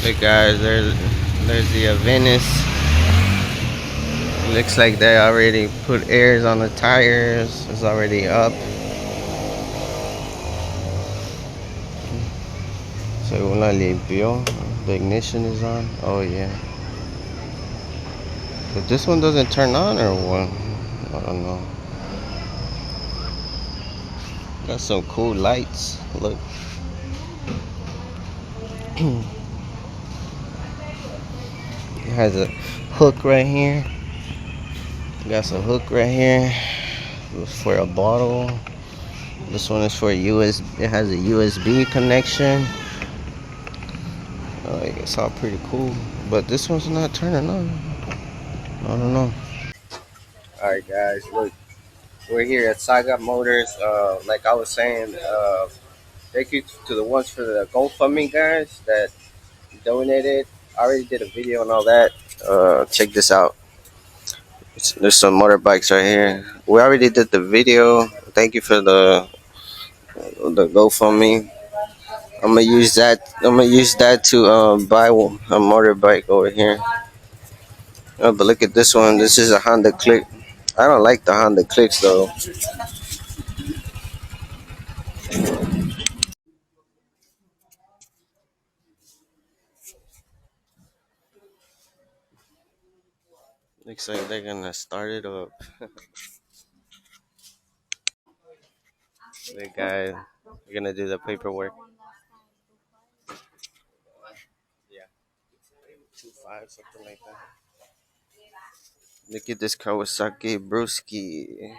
Hey guys, there's the Venice. Looks like they already put airs on the tires. It's already up. So una limpió. The ignition is on. Oh yeah. But this one doesn't turn on or what? I don't know. Got some cool lights. Look. It has a hook right here. Got some hook right here for a bottle. This one is for USB. It has a USB connection. It's all pretty cool. But this one's not turning on. I don't know. Alright guys, look. We're here at Saga Motors. Like I was saying, thank you to the ones for the GoFundMe guys that donated. I already did a video and all that. Check this out. There's some motorbikes right here. We already did the video. Thank you for the GoFundMe. I'm gonna use that. I'm gonna use that to buy a motorbike over here. But look at this one. This is a Honda Click. I don't like the Honda Clicks though. Looks like they're gonna start it up. The guy, we're gonna do the paperwork. Yeah, 2.5 something like that. Look at this Kawasaki Brewski.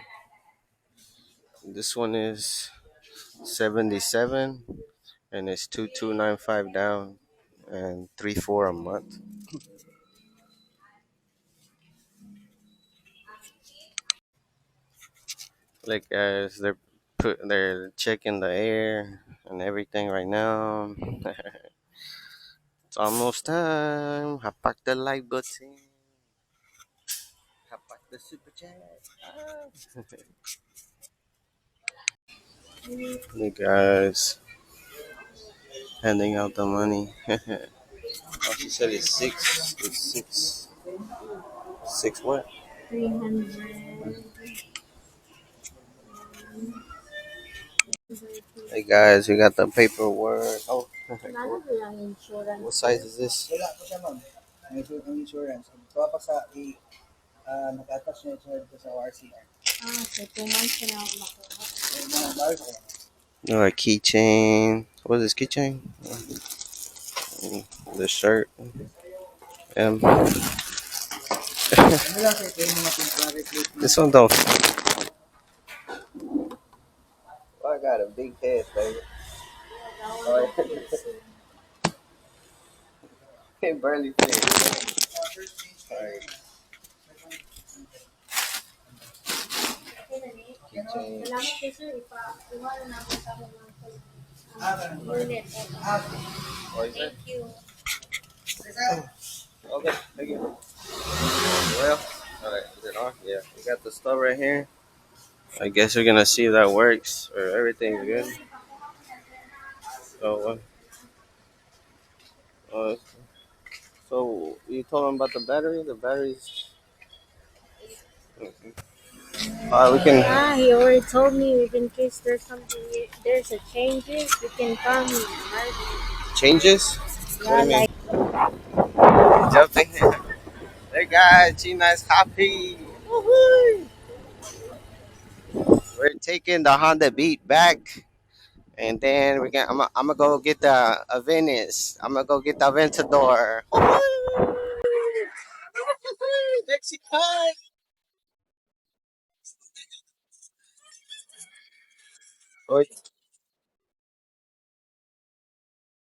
This one is 77, and it's 2295 down, and 3.4 a month. Look, guys, they're checking the air and everything right now. It's almost time. Hapak the like button. Hapak the super chat. Ah. Look, guys, handing out the money. Oh, she said it's six. It's six. Six what? 300. Hey guys, we got the paperwork. Oh, what size is this? Wala po siya, ma'am. May insurance. Kuha pa sa nag-attach niya sa ORCR. So 2 months na ako makuha. Alright, keychain. What is this keychain? The shirt. Um, this one don't. Oh, I got a big head, baby. Oh, it barely fits. Alright, keychain. What is it? Okay, thank you. Well, alright, is it on? Yeah, we got the stuff right here. I guess we're gonna see if that works or everything's good. So, uh, so you told him about the battery? The battery's. Okay. We can. He already told me if in case there's something, there's a changes, we can call me. Right? Changes? What do you mean? Jumping. Hey guys, Gina's happy. Woohoo! We're taking the Honda Beat back, and then we're gonna. I'm gonna go get the Venice. I'm gonna go get the Aventador. Mexican.